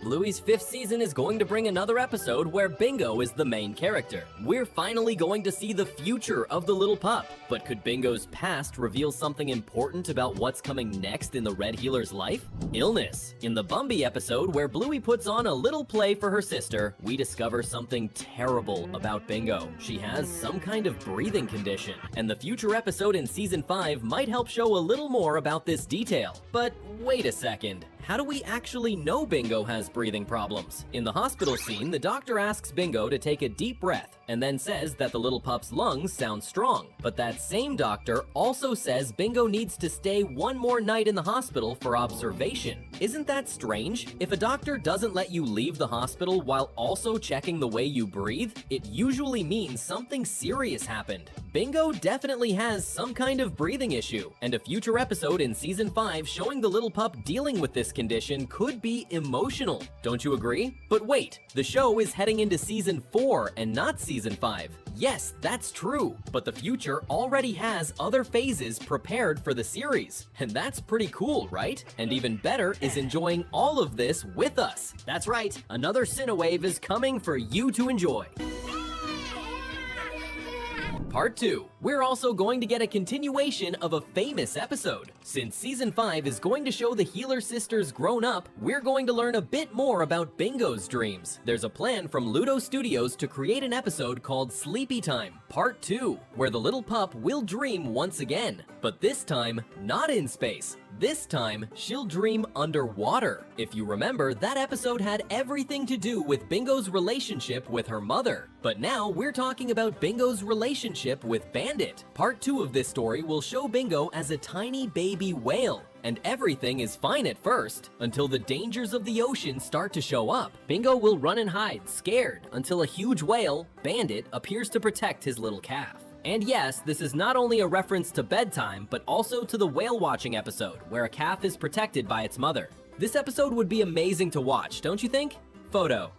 Bluey's 5th season is going to bring another episode where Bingo is the main character. We're finally going to see the future of the little pup. But could Bingo's past reveal something important about what's coming next in the Red Healer's life? Illness. In the Bumby episode where Bluey puts on a little play for her sister, we discover something terrible about Bingo. She has some kind of breathing condition, and the future episode in season 5 might help show a little more about this detail. But wait a second. How do we actually know Bingo has breathing problems? In the hospital scene, the doctor asks Bingo to take a deep breath and then says that the little pup's lungs sound strong. But that same doctor also says Bingo needs to stay one more night in the hospital for observation. Isn't that strange? If a doctor doesn't let you leave the hospital while also checking the way you breathe, it usually means something serious happened. Bingo definitely has some kind of breathing issue, and a future episode in season 5 showing the little pup dealing with this condition could be emotional. Don't you agree? But wait, the show is heading into season 4 and not season 5. Yes, that's true, but the future already has other phases prepared for the series, and that's pretty cool, right? And even better is enjoying all of this with us. That's right, another Cinewave is coming for you to enjoy. Part 2. We're also going to get a continuation of a famous episode. Since season 5 is going to show the Healer sisters grown up, we're going to learn a bit more about Bingo's dreams. There's a plan from Ludo Studios to create an episode called Sleepy Time, Part 2, where the little pup will dream once again, but this time not in space. This time, she'll dream underwater. If you remember, that episode had everything to do with Bingo's relationship with her mother. But now we're talking about Bingo's relationship with Bandit. Part 2 of this story will show Bingo as a tiny baby whale. And everything is fine at first, until the dangers of the ocean start to show up. Bingo will run and hide, scared, until a huge whale, Bandit, appears to protect his little calf. And yes, this is not only a reference to bedtime, but also to the whale watching episode, where a calf is protected by its mother. This episode would be amazing to watch, don't you think? Photo.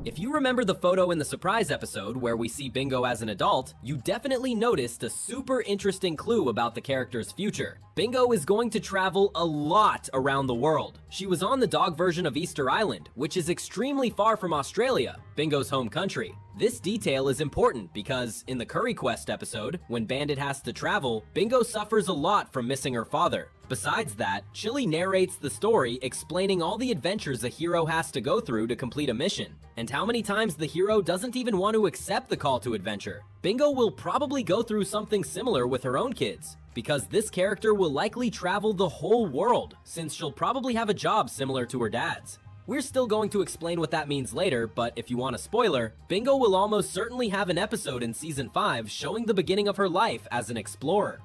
If you remember the photo in the surprise episode where we see Bingo as an adult, you definitely noticed a super interesting clue about the character's future. Bingo is going to travel a lot around the world. She was on the dog version of Easter Island, which is extremely far from Australia, Bingo's home country. This detail is important because in the Curry Quest episode, when Bandit has to travel, Bingo suffers a lot from missing her father. Besides that, Chili narrates the story explaining all the adventures a hero has to go through to complete a mission, and how many times the hero doesn't even want to accept the call to adventure. Bingo will probably go through something similar with her own kids, because this character will likely travel the whole world, since she'll probably have a job similar to her dad's. We're still going to explain what that means later, but if you want a spoiler, Bingo will almost certainly have an episode in season 5 showing the beginning of her life as an explorer.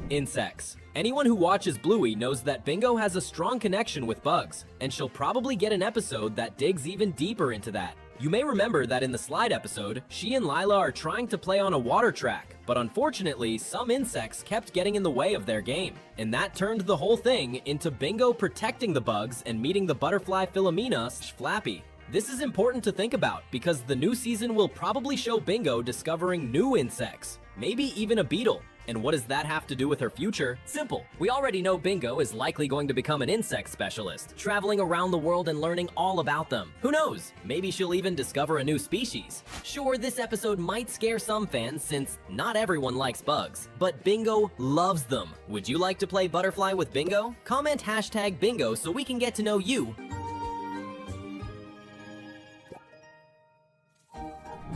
Insects. Anyone who watches Bluey knows that Bingo has a strong connection with bugs, and she'll probably get an episode that digs even deeper into that. You may remember that in the slide episode, she and Lila are trying to play on a water track, but unfortunately, some insects kept getting in the way of their game, and that turned the whole thing into Bingo protecting the bugs and meeting the butterfly Philomena Flappy. This is important to think about because the new season will probably show Bingo discovering new insects, maybe even a beetle. And what does that have to do with her future? Simple. We already know Bingo is likely going to become an insect specialist, traveling around the world and learning all about them. Who knows? Maybe she'll even discover a new species. Sure, this episode might scare some fans since not everyone likes bugs, but Bingo loves them. Would you like to play Butterfly with Bingo? Comment #Bingo so we can get to know you.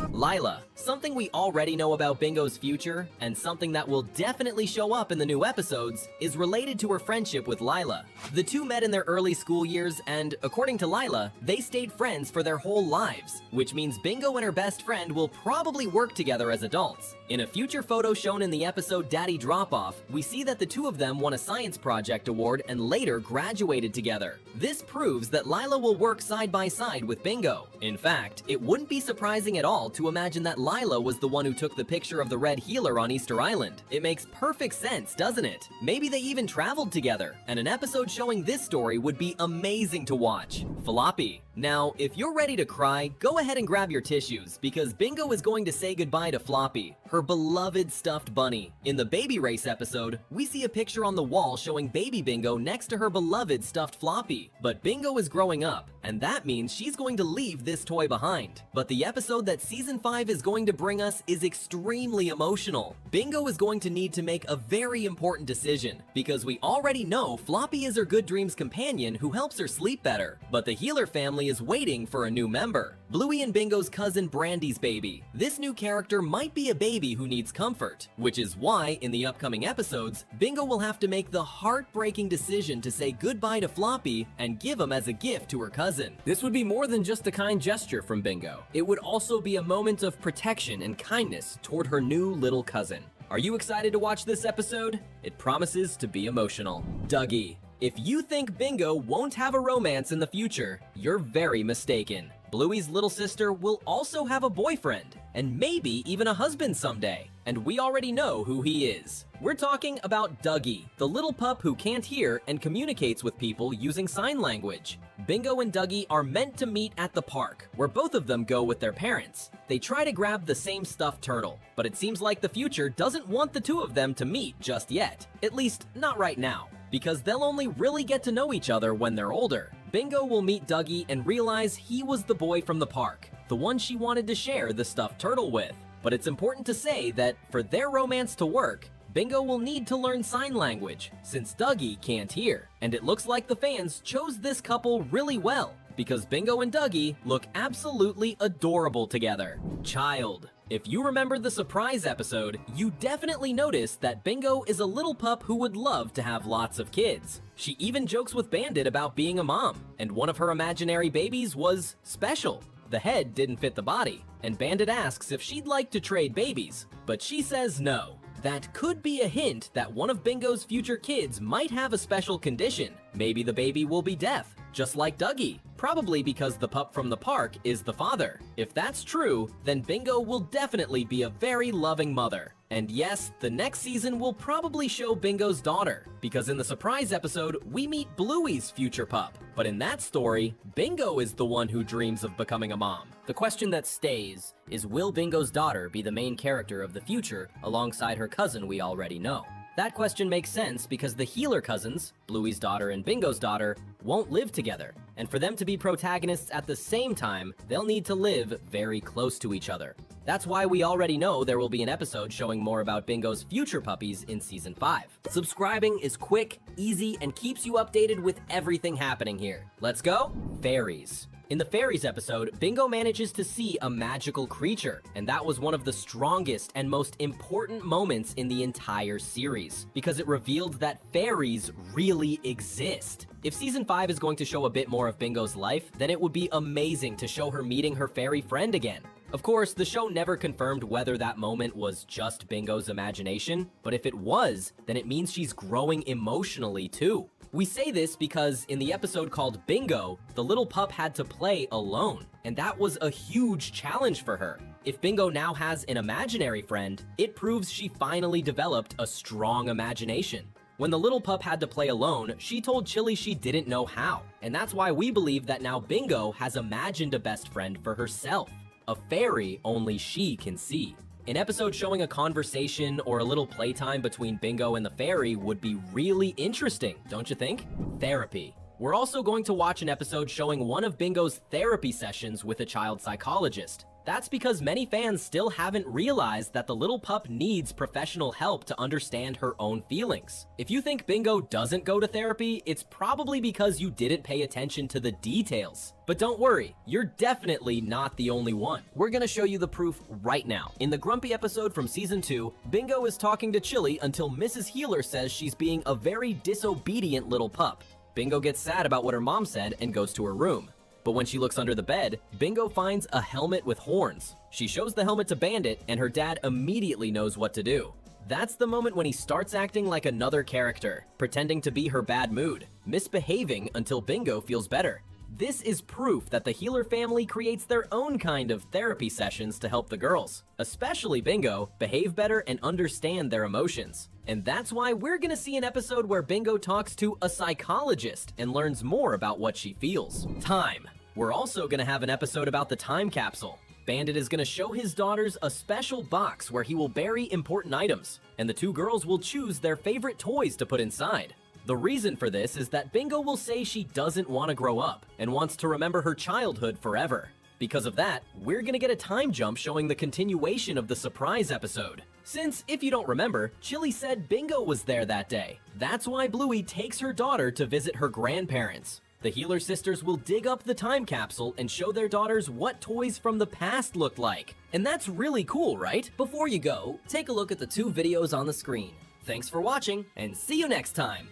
Lila. Something we already know about Bingo's future, and something that will definitely show up in the new episodes, is related to her friendship with Lila. The two met in their early school years, and according to Lila, they stayed friends for their whole lives, which means Bingo and her best friend will probably work together as adults. In a future photo shown in the episode Daddy Drop-Off, we see that the two of them won a science project award and later graduated together. This proves that Lila will work side by side with Bingo. In fact, it wouldn't be surprising at all to imagine that Lila was the one who took the picture of the Red Healer on Easter Island. It makes perfect sense, doesn't it? Maybe they even traveled together, and an episode showing this story would be amazing to watch. Floppy. Now, if you're ready to cry, go ahead and grab your tissues, because Bingo is going to say goodbye to Floppy, her beloved stuffed bunny. In the Baby Race episode, we see a picture on the wall showing baby Bingo next to her beloved stuffed Floppy. But Bingo is growing up, and that means she's going to leave this toy behind. But the episode that Season 5 is going to bring us is extremely emotional. Bingo is going to need to make a very important decision, because we already know Floppy is her Good Dreams companion who helps her sleep better. But the Healer family is waiting for a new member, Bluey and Bingo's cousin Brandy's baby. This new character might be a baby who needs comfort, which is why in the upcoming episodes, Bingo will have to make the heartbreaking decision to say goodbye to Floppy and give him as a gift to her cousin. This would be more than just a kind gesture from Bingo. It would also be a moment of protection and kindness toward her new little cousin. Are you excited to watch this episode? It promises to be emotional. Dougie. If you think Bingo won't have a romance in the future, you're very mistaken. Bluey's little sister will also have a boyfriend, and maybe even a husband someday. And we already know who he is. We're talking about Dougie, the little pup who can't hear and communicates with people using sign language. Bingo and Dougie are meant to meet at the park, where both of them go with their parents. They try to grab the same stuffed turtle, but it seems like the future doesn't want the two of them to meet just yet. At least, not right now, because they'll only really get to know each other when they're older. Bingo will meet Dougie and realize he was the boy from the park, the one she wanted to share the stuffed turtle with. But it's important to say that for their romance to work, Bingo will need to learn sign language, since Dougie can't hear. And it looks like the fans chose this couple really well, because Bingo and Dougie look absolutely adorable together. Child. If you remember the surprise episode, you definitely noticed that Bingo is a little pup who would love to have lots of kids. She even jokes with Bandit about being a mom, and one of her imaginary babies was special. The head didn't fit the body, and Bandit asks if she'd like to trade babies, but she says no. That could be a hint that one of Bingo's future kids might have a special condition. Maybe the baby will be deaf, just like Dougie, probably because the pup from the park is the father. If that's true, then Bingo will definitely be a very loving mother. And yes, the next season will probably show Bingo's daughter, because in the surprise episode, we meet Bluey's future pup. But in that story, Bingo is the one who dreams of becoming a mom. The question that stays is, will Bingo's daughter be the main character of the future alongside her cousin we already know? That question makes sense because the Healer cousins, Bluey's daughter and Bingo's daughter, won't live together. And for them to be protagonists at the same time, they'll need to live very close to each other. That's why we already know there will be an episode showing more about Bingo's future puppies in Season 5. Subscribing is quick, easy, and keeps you updated with everything happening here. Let's go? Fairies. In the Fairies episode, Bingo manages to see a magical creature, and that was one of the strongest and most important moments in the entire series, because it revealed that fairies really exist. If Season 5 is going to show a bit more of Bingo's life, then it would be amazing to show her meeting her fairy friend again. Of course, the show never confirmed whether that moment was just Bingo's imagination, but if it was, then it means she's growing emotionally too. We say this because in the episode called Bingo, the little pup had to play alone, and that was a huge challenge for her. If Bingo now has an imaginary friend, it proves she finally developed a strong imagination. When the little pup had to play alone, she told Chili she didn't know how, and that's why we believe that now Bingo has imagined a best friend for herself, a fairy only she can see. An episode showing a conversation or a little playtime between Bingo and the fairy would be really interesting, don't you think? Therapy. We're also going to watch an episode showing one of Bingo's therapy sessions with a child psychologist. That's because many fans still haven't realized that the little pup needs professional help to understand her own feelings. If you think Bingo doesn't go to therapy, it's probably because you didn't pay attention to the details. But don't worry, you're definitely not the only one. We're gonna show you the proof right now. In the Grumpy episode from Season 2, Bingo is talking to Chili until Mrs. Healer says she's being a very disobedient little pup. Bingo gets sad about what her mom said and goes to her room. But when she looks under the bed, Bingo finds a helmet with horns. She shows the helmet to Bandit, and her dad immediately knows what to do. That's the moment when he starts acting like another character, pretending to be her bad mood, misbehaving until Bingo feels better. This is proof that the Healer family creates their own kind of therapy sessions to help the girls, especially Bingo, behave better and understand their emotions. And that's why we're gonna see an episode where Bingo talks to a psychologist and learns more about what she feels. Time. We're also gonna have an episode about the time capsule. Bandit is gonna show his daughters a special box where he will bury important items, and the two girls will choose their favorite toys to put inside. The reason for this is that Bingo will say she doesn't want to grow up and wants to remember her childhood forever. Because of that, we're gonna get a time jump showing the continuation of the surprise episode. Since, if you don't remember, Chili said Bingo was there that day. That's why Bluey takes her daughter to visit her grandparents. The Healer sisters will dig up the time capsule and show their daughters what toys from the past looked like. And that's really cool, right? Before you go, take a look at the 2 videos on the screen. Thanks for watching, and see you next time!